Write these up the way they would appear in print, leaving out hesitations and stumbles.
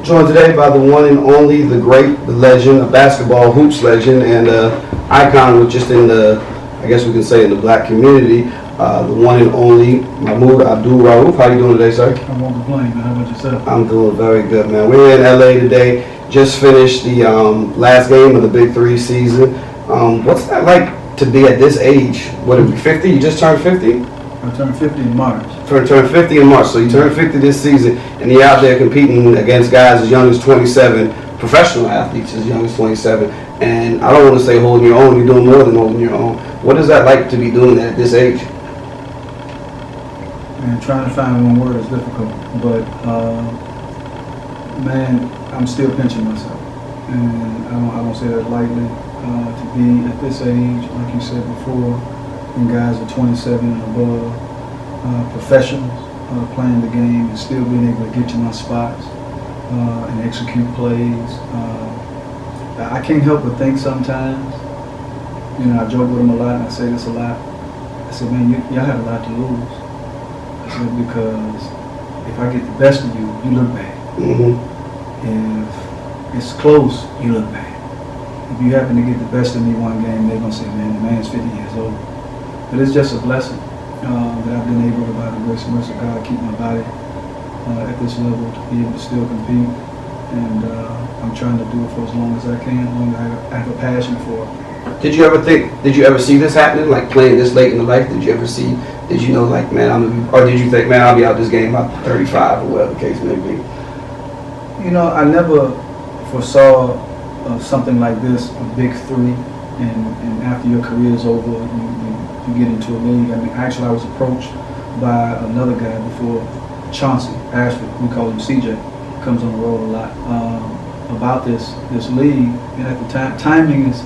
Joined today by the one and only, the great, the legend, a basketball hoops legend, and icon, just in the, I guess we can say, in the black community, the one and only Mahmoud Abdul-Rauf. How you doing today, sir? I won't complain, man. How about yourself? I'm doing very good, man. We're in LA today. Just finished the last game of the Big Three season. What's that like to be at this age? What, are we 50? You just turned 50? I turned 50 in March. Turned 50 in March, so you turned 50 this season, and you're out there competing against guys as young as 27, professional athletes as young as 27, and I don't want to say holding your own, you're doing more than holding your own. What is that like to be doing that at this age? Man, trying to find one word is difficult, but man, I'm still pinching myself, and I don't say that lightly. To be at this age, like you said before, when guys are 27 and above, professionals playing the game and still being able to get to my spots and execute plays. I can't help but think sometimes, you know, I joke with them a lot and I say this a lot. I said, man, y'all have a lot to lose. I said, because if I get the best of you, you look bad. Mm-hmm. If it's close, you look bad. If you happen to get the best of me one game, they're going to say, man, the man's 50 years old. But it's just a blessing that I've been able to, by the grace and mercy of God, keep my body at this level to be able to still compete. And I'm trying to do it for as long as I can, as long as I have a passion for it. Did you ever see this happening, like playing this late in the life? Did you know, like, man, or did you think, man, I'll be out this game by 35 or whatever the case may be? You know, I never foresaw something like this, a big three, and after your career is over, you get into a league. I mean, actually, I was approached by another guy before, Chauncey Ashford, we call him CJ, comes on the road a lot, about this league. And at the time, timing is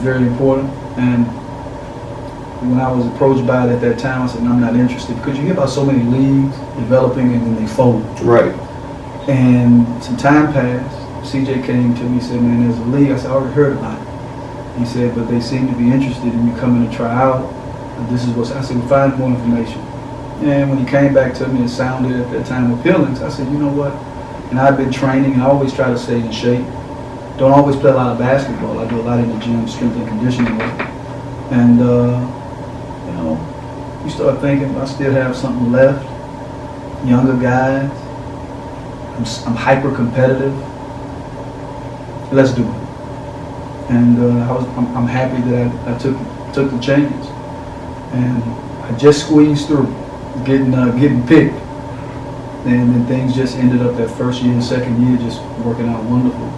very important. And when I was approached by it at that time, I said, no, I'm not interested, because you hear about so many leagues developing and then they fold. Right. And some time passed. CJ came to me and said, man, there's a league. I said, I already heard about it. He said, but they seem to be interested in you coming to try out. And this is what I said, well, find more information. And when he came back to me, it sounded at that time appealing. So I said, you know what? And I've been training, and I always try to stay in shape. Don't always play a lot of basketball. I do a lot in the gym, strength and conditioning work. And you know, you start thinking, I still have something left. Younger guys. I'm hyper competitive. Let's do it. And I'm happy that I took the chance, and I just squeezed through, getting picked, and then things just ended up that first year and second year just working out wonderful.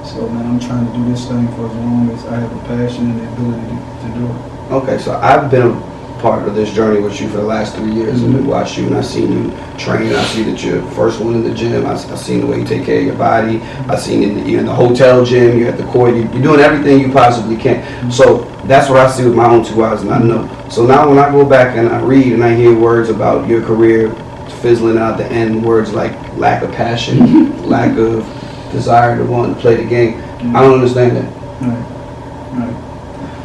So man, I'm trying to do this thing for as long as I have the passion and the ability to do it. Okay, so I've been a part of this journey with you for the last 3 years, and we watched you, and I've seen you train. I see that you're first one in the gym. I've seen the way you take care of your body. I've seen you're in the hotel gym. You're at the court. You're doing everything you possibly can. So that's what I see with my own 2 eyes, and I know. So now when I go back and I read and I hear words about your career fizzling out the end, words like lack of passion, lack of desire to want to play the game, I don't understand that. Right.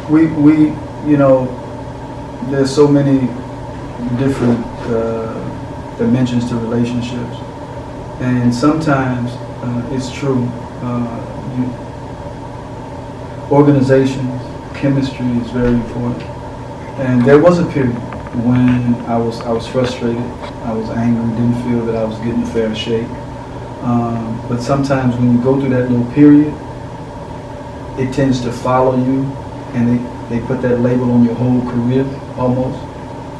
We you know, there's so many different dimensions to relationships, and sometimes it's true. Organizations, chemistry is very important. And there was a period when I was frustrated, I was angry, didn't feel that I was getting a fair shake. But sometimes when you go through that little period, it tends to follow you, and they put that label on your whole career, almost.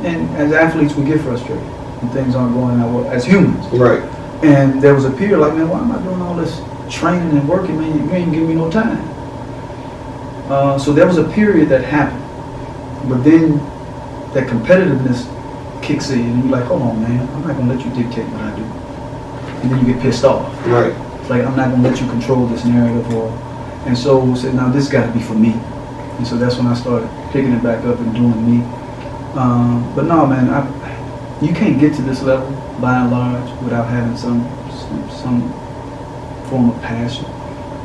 And as athletes, we get frustrated when things aren't going our way, as humans. Right. And there was a period like, man, why am I doing all this training and working, man? You ain't giving me no time. So there was a period that happened. But then that competitiveness kicks in, and you're like, hold on, man, I'm not going to let you dictate what I do. And then you get pissed off. Right. It's like, I'm not going to let you control this narrative. And so I said, now this got to be for me. And so that's when I started picking it back up and doing me. But no, man, you can't get to this level by and large without having some form of passion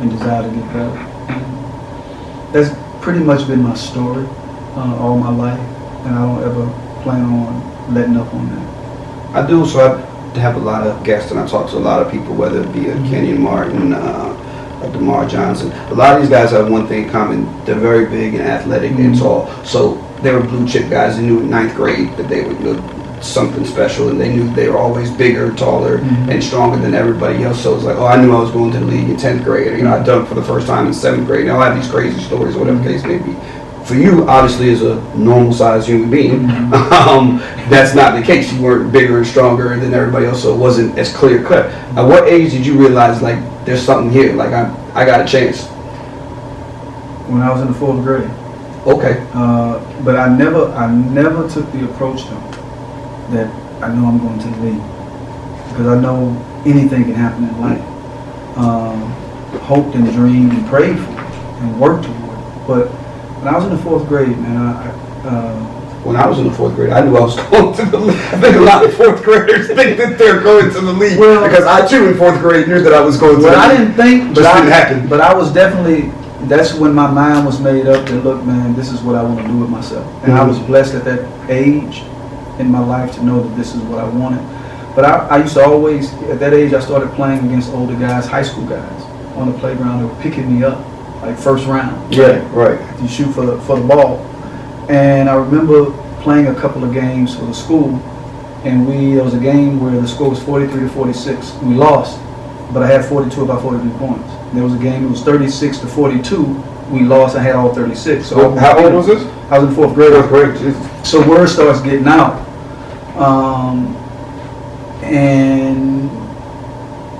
and desire to get better. And that's pretty much been my story all my life, and I don't ever plan on letting up on that. I do. So have a lot of guests and I talk to a lot of people, whether it be a Kenyon Martin, a DeMar Johnson. A lot of these guys have one thing in common: they're very big and athletic and tall. So they were blue chip guys. They knew in ninth grade that they would do something special, and they knew they were always bigger, taller, and stronger than everybody else. So it's like, oh, I knew I was going to the league in 10th grade. You know, I dunked for the first time in 7th grade. Now I have these crazy stories, whatever the case may be. For you, obviously, as a normal-sized human being, that's not the case. You weren't bigger and stronger than everybody else, so it wasn't as clear-cut. At what age did you realize, like, there's something here, like, I got a chance? When I was in the 4th grade. Okay. But I never took the approach, though, that I know I'm going to the league. Because I know anything can happen in life. Hoped and dreamed and prayed for it and worked toward it. But when I was in the 4th grade, man, when I was in the 4th grade, I knew I was going to the league. I think a lot of 4th graders think that they're going to the league. Well, because I too in 4th grade knew that I was going to the league. I didn't think, but didn't happen. But I was definitely, that's when my mind was made up that, look, man, this is what I want to do with myself. And I was blessed at that age in my life to know that this is what I wanted. But I used to always, at that age, I started playing against older guys, high school guys, on the playground. They were picking me up, like first round. Right. You shoot for the ball. And I remember playing a couple of games for the school, and there was a game where the score was 43-46. We lost, but I had 42 about 43 points. There was a game, it was 36-42. We lost, I had all 36. So how old was this? I was in 4th grade. 4th grade. So word starts getting out.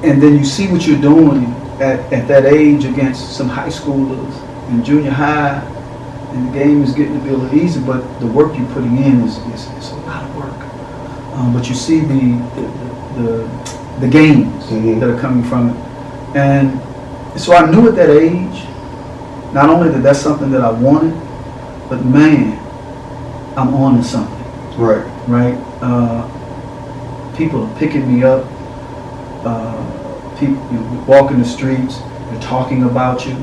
And then you see what you're doing at that age against some high schoolers in junior high, and the game is getting to be a little easy, but the work you're putting in is a lot of work. But you see the gains that are coming from it. And so I knew at that age, not only that that's something that I wanted, but man, I'm on to something. Right. People are picking me up. People walking the streets, they're talking about you,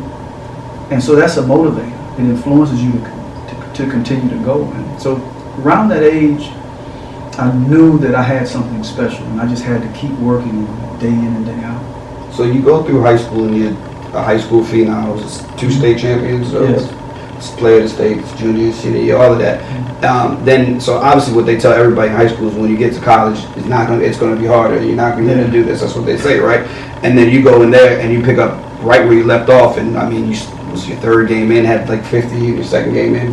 and so that's a motivator. It influences you to continue to go. And so around that age, I knew that I had something special, and I just had to keep working on it day in and day out. So you go through high school, and you're a high school phenom, 2 state champions, Yes. player of the state, junior, senior year, all of that. Then, so obviously, what they tell everybody in high school is when you get to college, it's going to be harder. You're not going to be able to do this. That's what they say, right? And then you go in there and you pick up right where you left off, and I mean, was your 3rd game in, had like 50, your 2nd game in,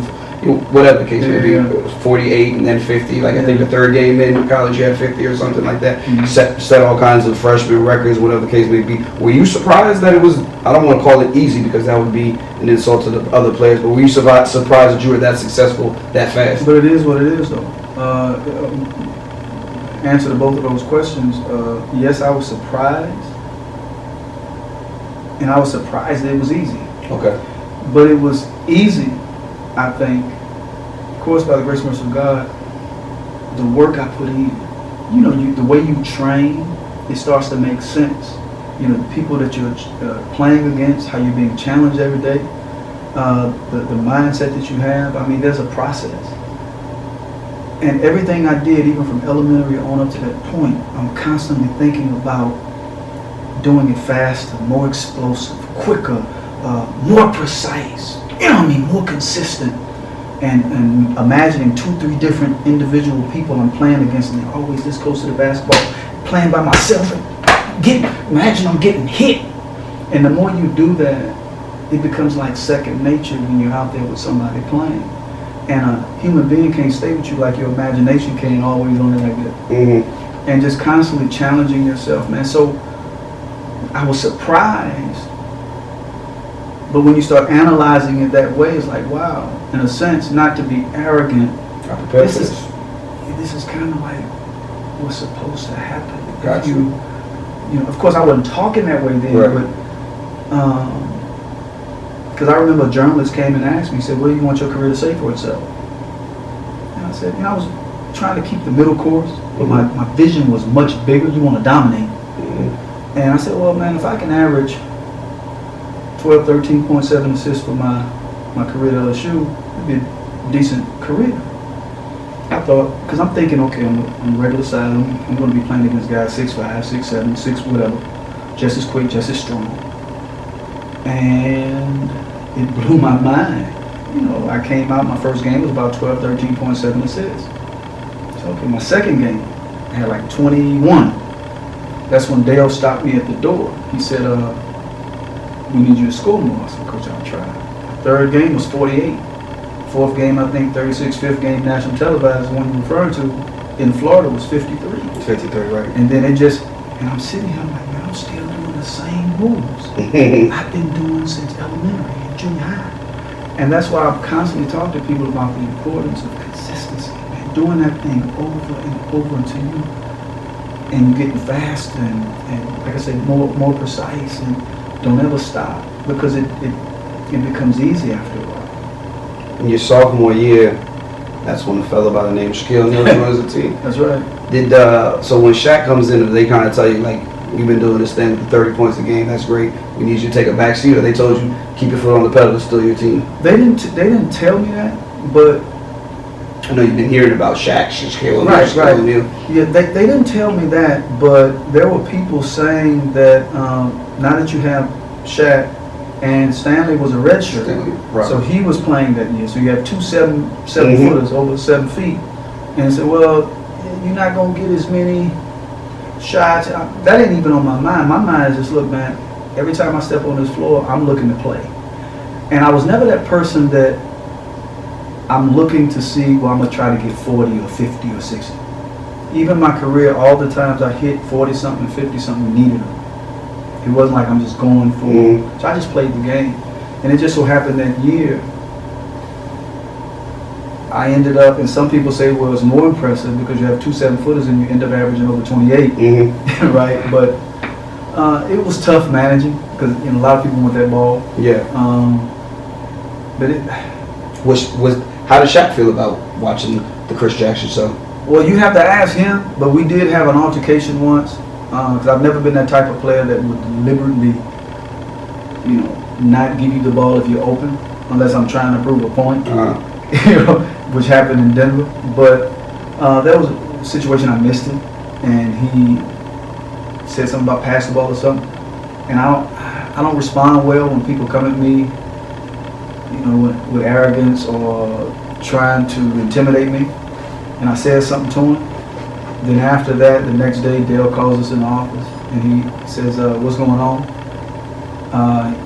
whatever the case may be, it was 48 and then 50. Like I think the 3rd game in college you had 50 or something like that. Set all kinds of freshman records, whatever the case may be. Were you surprised that it was? I don't want to call it easy because that would be an insult to the other players. But were you surprised that you were that successful that fast? But it is what it is, though. Answer to both of those questions. Yes, I was surprised, and I was surprised that it was easy. Okay. But it was easy, I think, of course, by the grace and mercy of God, the work I put in. The way you train, it starts to make sense. The people that you're playing against, how you're being challenged every day, the mindset that you have. I mean, there's a process. And everything I did, even from elementary on up to that point, I'm constantly thinking about doing it faster, more explosive, quicker, more precise, more consistent, and imagining 2-3 different individual people I'm playing against, and they're always this close to the basketball, playing by myself, and imagine I'm getting hit. And the more you do that, it becomes like second nature when you're out there with somebody playing. And a human being can't stay with you like your imagination can, always on it like that. And just constantly challenging yourself, man. So I was surprised. But when you start analyzing it that way, it's like, wow, in a sense, not to be arrogant. This is kind of like what's supposed to happen. Gotcha. Of course, I wasn't talking that way then, but because I remember a journalist came and asked me, he said, what do you want your career to say for itself? And I said, I was trying to keep the middle course, but my vision was much bigger. You want to dominate. And I said, well, man, if I can average 12, 13.7 assists for my career at LSU, it'd be a decent career. I thought, because I'm thinking, okay, I'm regular size. I'm going to be playing against guys 6'5", 6'7", 6 whatever, just as quick, just as strong. And it blew my mind. You know, I came out, my first game was about 12, 13.7 assists. So, okay, my second game, I had like 21. That's when Dale stopped me at the door. He said, we need you to score more. I said, Coach, I'll try. Third game was 48. Fourth game, I think 36. Fifth game, national televised, the one you're referring to, in Florida was 53. 53, right. And then it just, and I'm sitting here, I'm like, man, I'm still doing the same moves I've been doing since elementary and junior high. And that's why I'm constantly talking to people about the importance of consistency, man. Doing that thing over and over until you get faster and like I said, more precise, and don't ever stop, because it becomes easy after a while. In your sophomore year, that's when a fellow by the name of Shaquille O'Neal joins the team. That's right. So when Shaq comes in, they kind of tell you, like, we've been doing this thing with 30 points a game, that's great, we need you to take a back seat, or they told you, keep your foot on the pedal, it's still your team? They didn't tell me that, but I know you've been hearing about Shaquille O'Neal. Yeah, they didn't tell me that, but there were people saying that now that you have Shaq, and Stanley was a redshirt, right. So he was playing that year. So you have two seven footers over 7 feet, and they said, well, you're not gonna get as many shots. That ain't even on my mind. My mind is just, look, man, every time I step on this floor, I'm looking to play. And I was never that person that I'm looking to see, well, I'm going to try to get 40 or 50 or 60. Even my career, all the times I hit 40-something, 50-something, needed them. It wasn't like I'm just going for So I just played the game. And it just so happened that year, I ended up, and some people say, well, it's more impressive because you have 2 7-footers and you end up averaging over 28, right? But it was tough managing because a lot of people want that ball. Yeah. But it how did Shaq feel about watching the Chris Jackson show? Well, you have to ask him, but we did have an altercation once because I've never been that type of player that would deliberately, not give you the ball if you're open unless I'm trying to prove a point. Which happened in Denver, but that was a situation I missed it, and he said something about pass the ball or something, and I don't respond well when people come at me, with arrogance or trying to intimidate me, and I said something to him. Then after that, the next day, Dale calls us in the office, and he says, what's going on?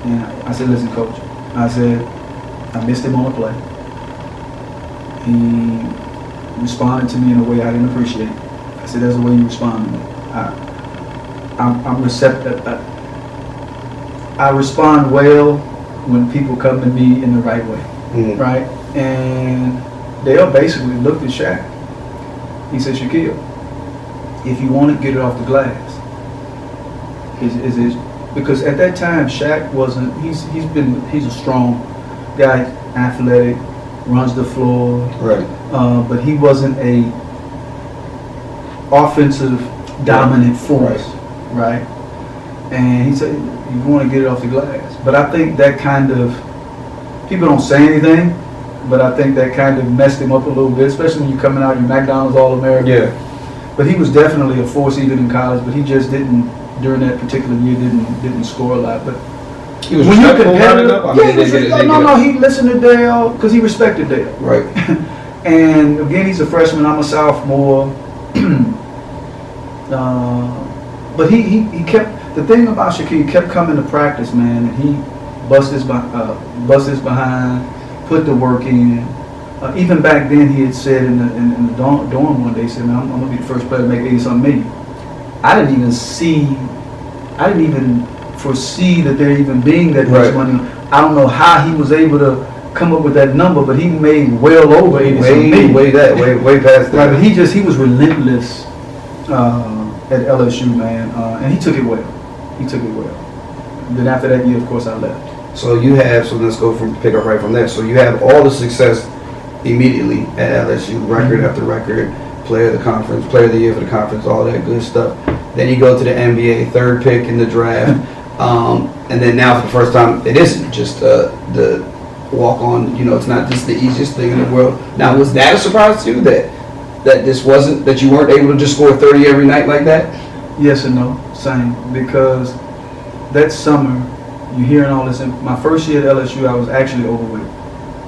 And I said, listen, Coach, I said, I missed him on a play. He responded to me in a way I didn't appreciate. I said, that's the way you respond to me. I'm receptive. I respond well when people come to me in the right way, right? And Dale basically looked at Shaq. He said, Shaquille, if you want it, get it off the glass. Because at that time, Shaq wasn't. He's a strong guy, athletic, runs the floor, right? But he wasn't a offensive dominant force, right? And he said, you want to get it off the glass. But I think that kind of, people don't say anything, but I think that kind of messed him up a little bit, especially when you're coming out, you're McDonald's All-American. Yeah. But he was definitely a force even in college, but he just didn't, during that particular year, didn't score a lot. But he was respectful he listened to Dale because he respected Dale. Right. And again, he's a freshman, I'm a sophomore. But he kept, the thing about Shaquille, he kept coming to practice, man, and he bust his behind, put the work in. Even back then, he had said in the dorm one day, he said, man, I'm going to be the first player to make 80-something million. I didn't even foresee that there even being that much money. I don't know how he was able to come up with that number, but he made well over 80-something million. Way past that. Right, but he was relentless at LSU, man, and he took it well. Then after that year, of course, I left. So let's pick up right from there. So you have all the success immediately at LSU, record after record, player of the conference, player of the year for the conference, all that good stuff. Then you go to the NBA, 3rd pick in the draft, and then now for the first time, it isn't just the walk on. It's not just the easiest thing in the world. Now, was that a surprise to you that that that you weren't able to just score 30 every night like that? Yes and no, same. Because that summer, you're hearing all this. My first year at LSU, I was actually overweight.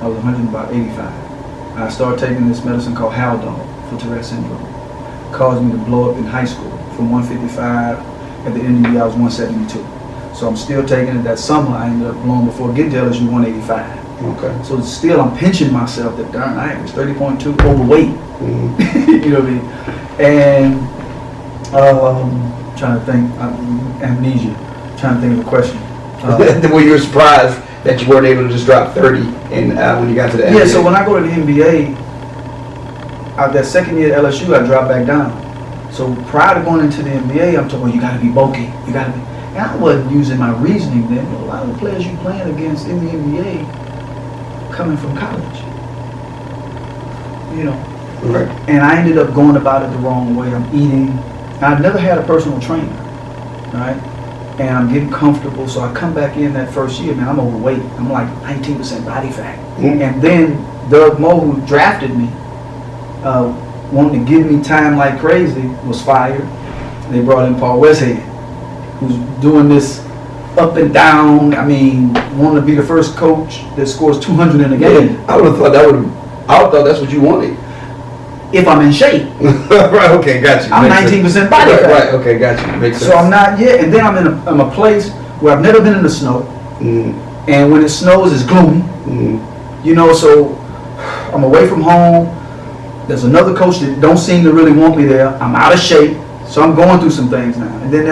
I was 185. I started taking this medicine called Haldol for Tourette syndrome. It caused me to blow up in high school from 155. At the end of the year, I was 172. So I'm still taking it. That summer, I ended up blowing before getting to LSU 185. Okay. So still, I'm pinching myself that darn, I was 30.2 overweight. Mm-hmm. You know what I mean? And trying to think, amnesia. Trying to think of the question. Were you surprised that you weren't able to just drop 30 when you got to the NBA? Yeah, so when I go to the NBA, that second year at LSU, I dropped back down. So prior to going into the NBA, I'm talking, well, you got to be bulky. You got to be. And I wasn't using my reasoning then. But a lot of the players you playing against in the NBA coming from college. You know. Right. And I ended up going about it the wrong way. I'm eating. I never had a personal trainer, right? And I'm getting comfortable. So I come back in that first year, man, I'm overweight. I'm like 19% body fat. Mm-hmm. And then Doug Moe, who drafted me, wanting to give me time like crazy, was fired. They brought in Paul Westhead, who's doing this up and down. I mean, wanting to be the first coach that scores 200 in a game. Yeah, I would have thought that's what you wanted. If I'm in shape. Right, okay, got you. I'm 19% body fat. Right, okay, got you. Makes sense. So I'm not yet, and then I'm in a place where I've never been in the snow. Mm. And when it snows, it's gloomy. Mm. You know, so I'm away from home. There's another coach that don't seem to really want me there. I'm out of shape, so I'm going through some things now. And then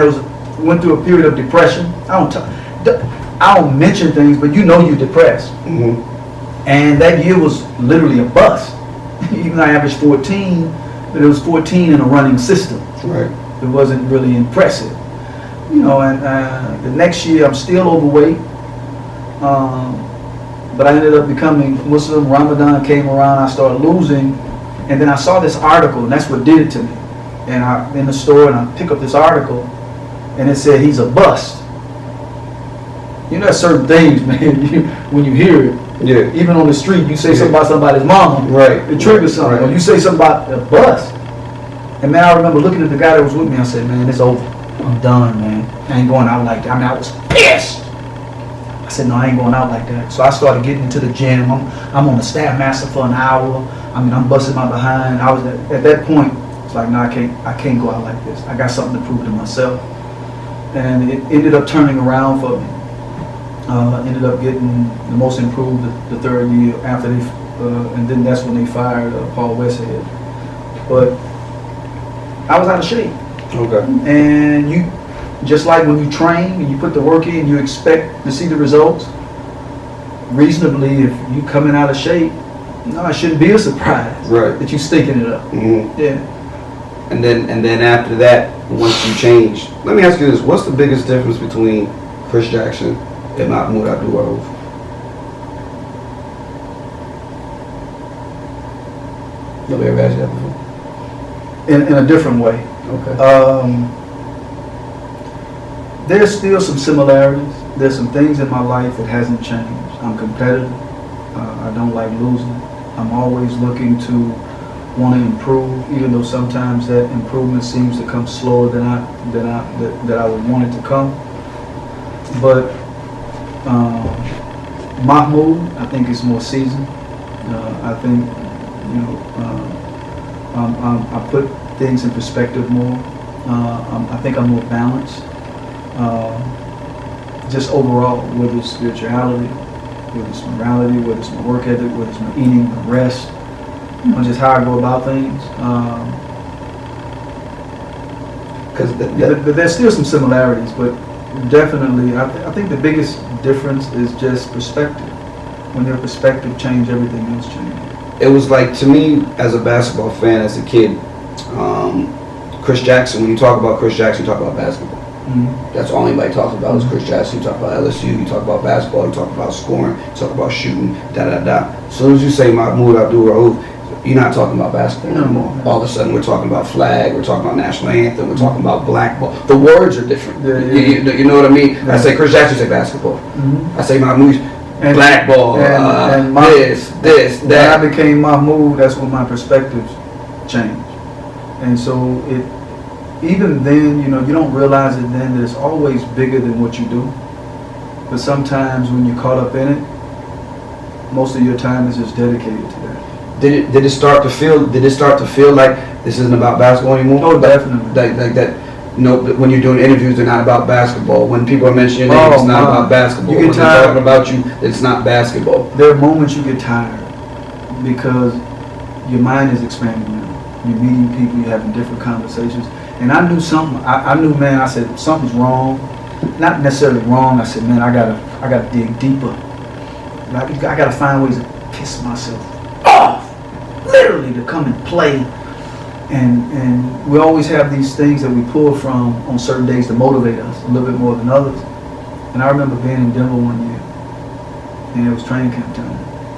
went through a period of depression. I don't mention things, but you know you're depressed. Mm-hmm. And that year was literally a bust. Even though I averaged 14, but it was 14 in a running system. Right. It wasn't really impressive. You know, and the next year I'm still overweight. But I ended up becoming Muslim. Ramadan came around, I started losing. And then I saw this article, and that's what did it to me. And I'm in the store, and I pick up this article, and it said he's a bust. You know, there's certain things, man, when you hear it. Yeah. Even on the street, you say something about somebody's mama. Right. It triggers something. Right. Or you say something about a bust. And man, I remember looking at the guy that was with me. I said, man, it's over. I'm done, man. I ain't going out like that. I mean, I was pissed. I said, no, I ain't going out like that. So I started getting into the gym. I'm on the Staff Master for an hour. I mean, I'm busting my behind. I was at that point. It's like, no, I can't go out like this. I got something to prove to myself. And it ended up turning around for me. Ended up getting the most improved the third year after they, and then that's when they fired Paul Westhead. But I was out of shape. Okay. And you, just like when you train and you put the work in, you expect to see the results. Reasonably, if you coming out of shape, no, it shouldn't be a surprise. Right. That you stinking it up. Mm-hmm. Yeah. And then after that, once you change, let me ask you this: what's the biggest difference between Chris Jackson and Mahmoud Abdul-Rauf? Nobody ever asked you that before? In a different way. Okay. There's still some similarities. There's some things in my life that hasn't changed. I'm competitive. I don't like losing. I'm always looking to want to improve, even though sometimes that improvement seems to come slower than I would want it to come. But Mahmoud, I think, is more seasoned. I think, you know, I put things in perspective more. I think I'm more balanced. Just overall, whether it's spirituality, whether it's morality, whether it's my work ethic, whether it's my eating, my rest, you know, just how I go about things. But there's still some similarities, but definitely, I think the biggest difference is just perspective. When your perspective changes, everything else changes. It was like, to me, as a basketball fan, as a kid, Chris Jackson, when you talk about Chris Jackson, you talk about basketball. Mm-hmm. That's all anybody talks about is Chris Jackson. You talk about LSU, you talk about basketball, you talk about scoring, you talk about shooting, da-da-da. As soon as you say Mahmoud Abdul-Rauf, you're not talking about basketball anymore. All of a sudden, we're talking about flag, we're talking about national anthem, we're talking about black ball. The words are different. Yeah. You know what I mean? Yeah. I say Chris Jackson, say basketball. Mm-hmm. I say Mahmoud, black ball, and this, when that. I became Mahmoud, that's when my perspectives change. And so even then, you don't realize it then that it's always bigger than what you do. But sometimes when you're caught up in it, most of your time is just dedicated to that. Did it start to feel like this isn't about basketball anymore? Oh, definitely. Like that. When you're doing interviews, they're not about basketball. When people are mentioning your name, it's not about basketball. You get when tired. they're talking about you, it's not basketball. There are moments you get tired because your mind is expanding now. You're meeting people, you're having different conversations. And I knew something. I knew, man. I said something's wrong. Not necessarily wrong. I said, man, I gotta dig deeper. I gotta find ways to piss myself off, literally, to come and play. And we always have these things that we pull from on certain days to motivate us a little bit more than others. And I remember being in Denver one year, and it was training camp time,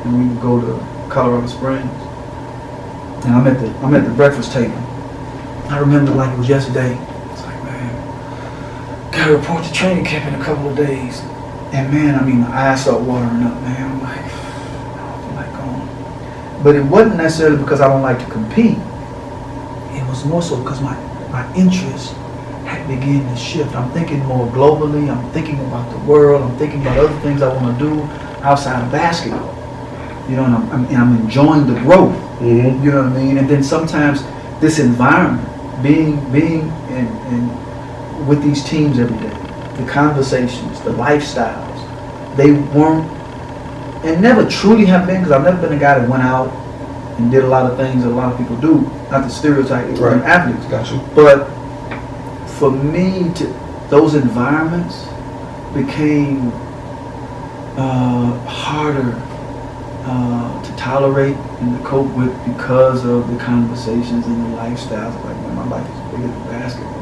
and we would go to Colorado Springs, and I'm at the breakfast table. I remember like it was yesterday. It's like, man, gotta report to training camp in a couple of days. And man, I mean, my eyes start watering up, man. I'm like, I don't feel like going. But it wasn't necessarily because I don't like to compete. It was more so because my interest had begun to shift. I'm thinking more globally. I'm thinking about the world. I'm thinking about other things I want to do outside of basketball. And I'm enjoying the growth. Mm-hmm. You know what I mean? And then sometimes this environment, being in with these teams every day, the conversations, the lifestyles, they weren't and never truly have been, because I've never been a guy that went out and did a lot of things that a lot of people do. Not to stereotype right. athletes. Gotcha. But for me, those environments became harder to tolerate and to cope with because of the conversations and the lifestyles. Like, man, my life is bigger than basketball.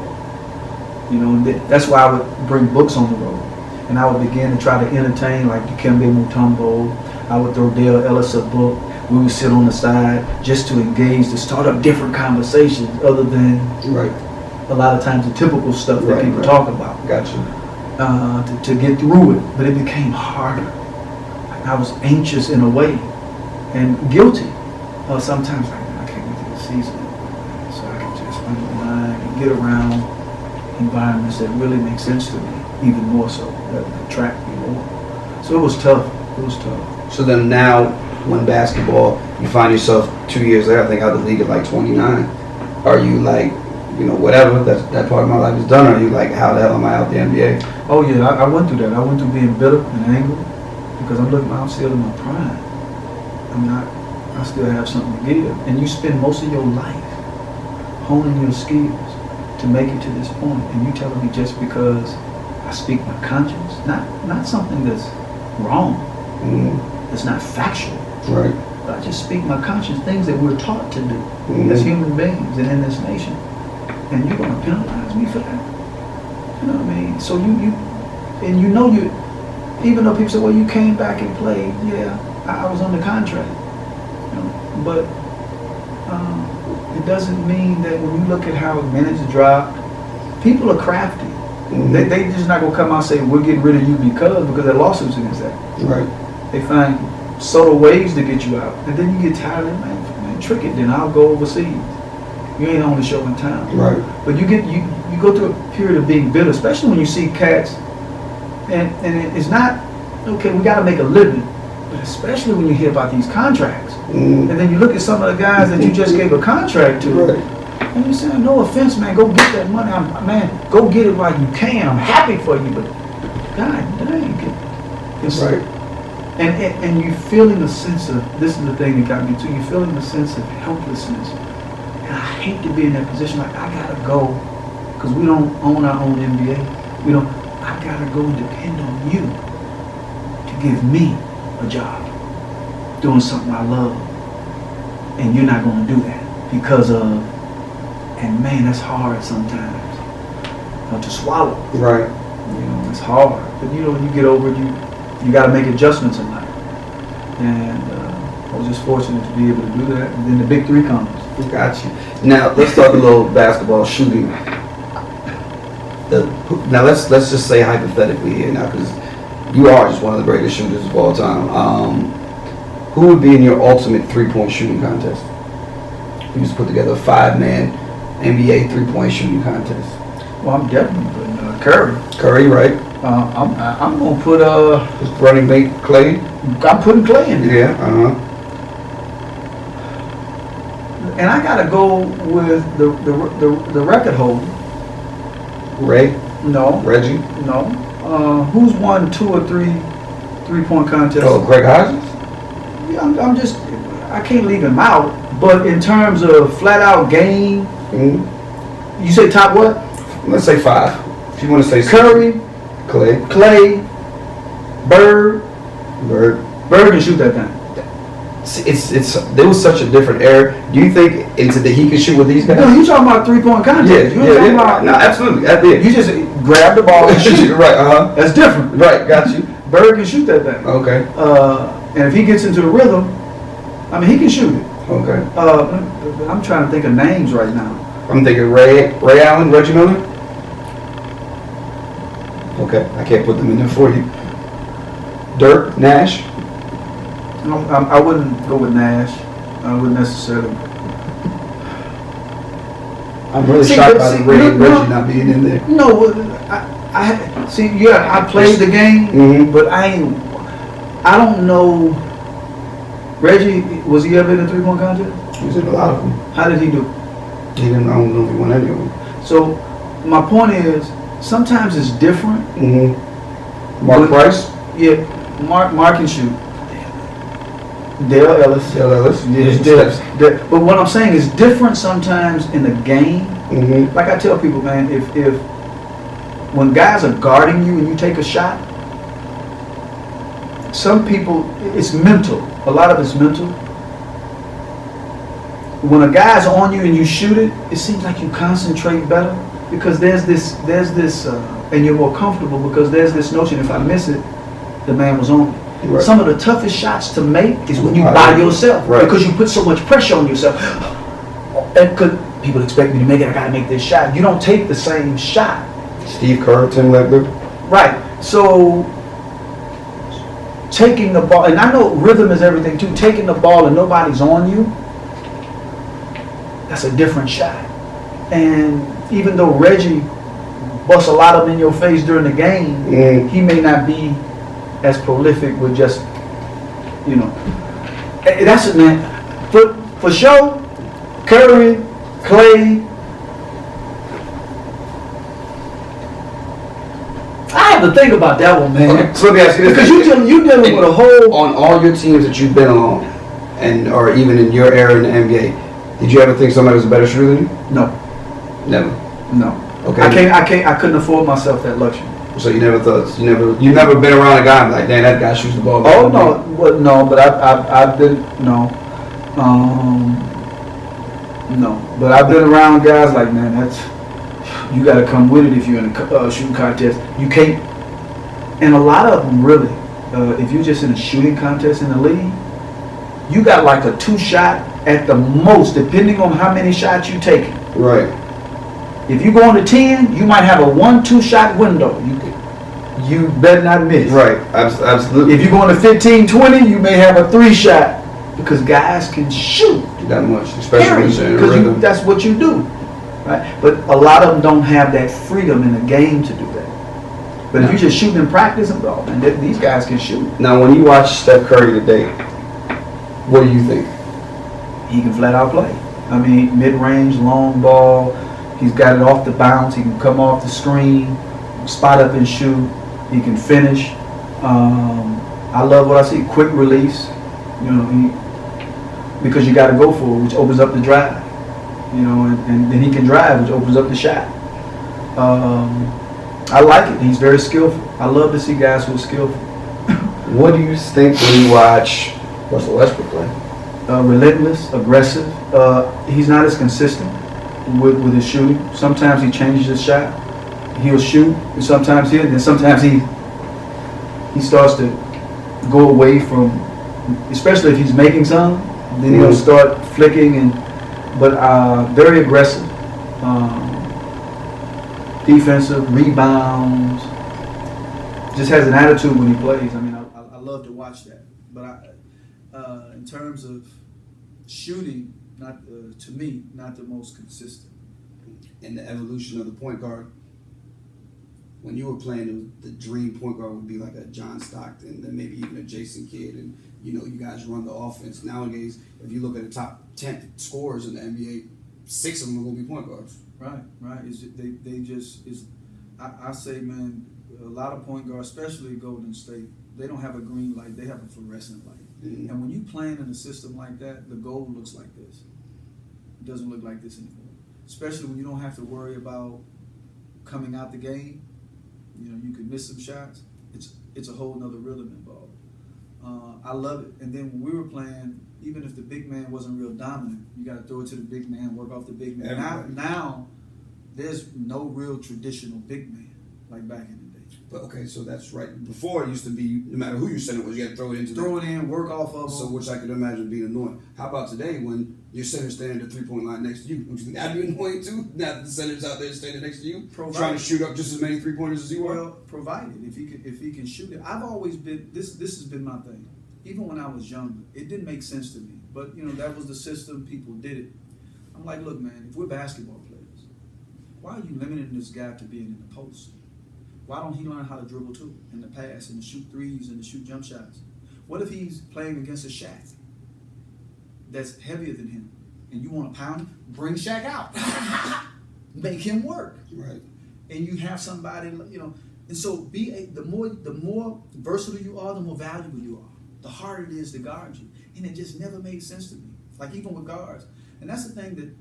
That's why I would bring books on the road, and I would begin to try to entertain, like Dikembe Mutombo. I would throw Dale Ellis a book. We would sit on the side just to engage, to start up different conversations other than right. a lot of times the typical stuff that people talk about. Gotcha. To get through it, but it became harder. I was anxious in a way and guilty. Sometimes I can't wait to the season so I can just unwind and get around environments that really make sense to me, even more so, that attract me more. So it was tough. So then now, when basketball, you find yourself 2 years later, I think out of the league at like 29. Are you like, whatever, that part of my life is done? Or are you like, how the hell am I out the NBA? Oh yeah, I went through that. I went through being bitter and angry because I'm still in my prime. I still have something to give. And you spend most of your life honing your skills to make it to this point. And you telling me just because I speak my conscience, not something that's wrong, it's not factual. Right. But I just speak my conscience, things that we're taught to do as human beings and in this nation. And you're going to penalize me for that? You know what I mean? So you even though people say, well, you came back and played, yeah, I was under contract. But it doesn't mean that when you look at how minutes drop, people are crafty. They just not going to come out and say, we're getting rid of you because there are lawsuits against that. Right. They find subtle ways to get you out. And then you get tired of it, man, trick it, then I'll go overseas. You ain't on the show in town. Right. But you go through a period of being bitter, especially when you see cats, and it's not, okay, we got to make a living, but especially when you hear about these contracts. And then you look at some of the guys that you just gave a contract to, right. and you say, no offense, man, go get that money. Go get it while you can. I'm happy for you, but God dang, it's right. And you're feeling a sense of, this is the thing that got me too, you're feeling a sense of helplessness. And I hate to be in that position, like I gotta go, because we don't own our own NBA. I gotta go and depend on you to give me a job, doing something I love. And you're not gonna do that because of, and man, that's hard sometimes to swallow. Right. It's hard. But when you get over it, you got to make adjustments in life. And I was just fortunate to be able to do that. And then the big three comes. Got you. Now let's talk a little basketball shooting. Now let's just say hypothetically here now, because you are just one of the greatest shooters of all time. Who would be in your ultimate 3-point shooting contest? you just put together a 5-man NBA 3-point shooting contest? Well, I'm definitely putting Curry. Curry, right? I'm gonna put Just running mate Clay. I'm putting Clay in there. Yeah. And I gotta go with the record holder. Ray. No. Reggie. No. Who's won 2 or 3 3-point contests? Oh, Greg Hodges. Yeah, I'm just, I can't leave him out. But in terms of flat out game, you say top what? Let's say 5. If you want to say Curry, Clay. Bird. Bird. Bird can shoot that thing. There was such a different era. Do you think that he can shoot with these guys? No, you talking about 3-point contest. Yeah. No, absolutely. I did. You just grab the ball and shoot. Right. That's different. Right. Got you. Bird can shoot that thing. Okay. And if he gets into the rhythm, I mean, he can shoot it. Okay. I'm trying to think of names right now. I'm thinking Ray Allen, Reggie Miller. Okay, I can't put them in there for you. Dirk, Nash. I wouldn't go with Nash. I wouldn't necessarily. I'm really shocked by the Reggie not being in there. No, I see. Yeah, I played the game, but I don't know. Reggie, was he ever in a 3-point contest? He was in a lot of them. How did he do? I don't know if he won any of them. So my point is, sometimes it's different. Mark Price. Yeah, Mark can shoot. Dale Ellis. Yeah, but what I'm saying is different sometimes in the game. Like I tell people, man, if when guys are guarding you and you take a shot, some people, it's mental. A lot of it's mental. When a guy's on you and you shoot it, it seems like you concentrate better because there's this, and you're more comfortable because there's this notion, if I miss it, the man was on me. Right. Some of the toughest shots to make is when you by yourself, because you put so much pressure on yourself. And because people expect me to make it, I got to make this shot. You don't take the same shot. Steve Kerr, Tim Legler. Right. So taking the ball, and I know rhythm is everything too. Taking the ball and nobody's on you, that's a different shot. And even though Reggie busts a lot of them in your face during the game, he may not be as prolific with just, that's it, man. For sure, Curry, Clay. I have to think about that one, man. Okay, so let me ask you this: because you dealing with a whole on all your teams that you've been on, or even in your era in the NBA. Did you ever think somebody was a better shooter than you? No. Never. No. Okay. I couldn't afford myself that luxury. So you never thought you never been around a guy and like, damn, that guy shoots the ball. Oh no, but I've been no, but I've been around guys like, man, you got to come with it if you're in a shooting contest. You can't, and a lot of them really, if you're just in a shooting contest in the league, you got like a 2-shot at the most, depending on how many shots you take. Right. If you go on to 10, you might have a 1-2 shot window. You better not miss. Right, absolutely. If you go on to 15-20, you may have a 3-shot because guys can shoot that much, especially because that's what you do. Right? But a lot of them don't have that freedom in the game to do that. But if you're just shooting in practice, man, these guys can shoot. Now, when you watch Steph Curry today, what do you think? He can flat out play. I mean, mid-range, long ball. He's got it off the bounce. He can come off the screen, spot up and shoot. He can finish. I love what I see. Quick release. Because you got to go for it, which opens up the drive. And then he can drive, which opens up the shot. I like it. He's very skillful. I love to see guys who are skillful. What do you think when you watch Russell Westbrook play? Relentless, aggressive. He's not as consistent with his shooting. Sometimes he changes his shot. He'll shoot, and sometimes then sometimes he starts to go away from, especially if he's making some, then he'll start flicking but very aggressive, defensive, rebounds, just has an attitude when he plays. I mean, I love to watch that. But in terms of shooting, not to me, not the most consistent. And the evolution of the point guard. When you were playing, the dream point guard would be like a John Stockton, then maybe even a Jason Kidd, and you guys run the offense. Nowadays, if you look at the top 10 scorers in the NBA, 6 of them are going to be point guards. Right. I say, man, a lot of point guards, especially Golden State, they don't have a green light; they have a fluorescent light. Mm-hmm. And when you playing in a system like that, the goal looks like this. It doesn't look like this anymore. Especially when you don't have to worry about coming out the game. You could miss some shots. It's a whole nother rhythm involved. I love it. And then when we were playing, even if the big man wasn't real dominant, you got to throw it to the big man, work off the big man. Now, there's no real traditional big man like back in the day. But okay, so that's right. Before it used to be, no matter who your center was, you had to throw it into. Throw it in, work off of them. So which I could imagine being annoying. How about today when your center standing at the 3-point line next to you? Would you think that'd be annoying too? Now that the center's out there standing next to you, trying to shoot up just as many 3-pointers as you are. Well, provided if he can shoot it. I've always been this has been my thing. Even when I was younger, it didn't make sense to me. But that was the system. People did it. I'm like, look, man, if we're basketball players, why are you limiting this guy to being in the post? Why don't he learn how to dribble too, and to pass, and to shoot threes, and to shoot jump shots? What if he's playing against a Shaq that's heavier than him, and you want to pound him? Bring Shaq out. Make him work. Right. And you have somebody, And so the more versatile you are, the more valuable you are. The harder it is to guard you. And it just never made sense to me. Like even with guards. And that's the thing that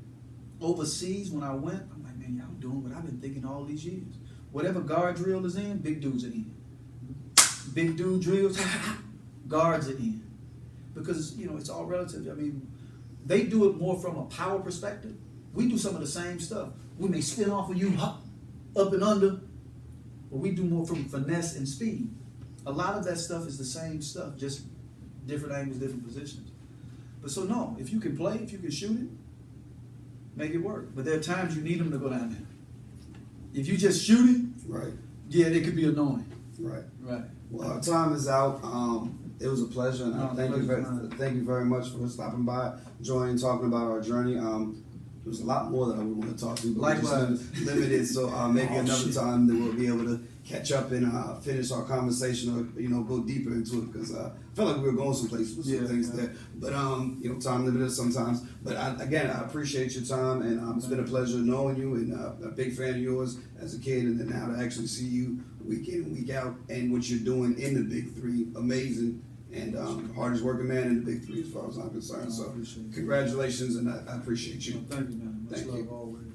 overseas when I went, I'm like, man, y'all doing what I've been thinking all these years. Whatever guard drill is in, big dudes are in. Big dude drills, guards are in. Because, it's all relative. I mean, they do it more from a power perspective. We do some of the same stuff. We may spin off of you, up and under, but we do more from finesse and speed. A lot of that stuff is the same stuff, just different angles, different positions. But so no, if you can play, if you can shoot it, make it work. But there are times you need them to go down there. If you just shoot it, right? Yeah, it could be annoying. Right. Well, Right. our time is out. It was a pleasure, and thank you very much for stopping by, joining, talking about our journey. There's a lot more that I would want to talk to, but we're just limited. So maybe another time that we'll be able to catch up and finish our conversation, or go deeper into it, because I felt like we were going someplace with some things there. But time limited sometimes. But I appreciate your time, and it's been a pleasure knowing you, and a big fan of yours as a kid, and then now to actually see you week in and week out, and what you're doing in the Big Three, amazing. And hardest working man in the Big Three as far as I'm concerned. So congratulations, and I appreciate you. Thank you, man. Much love always.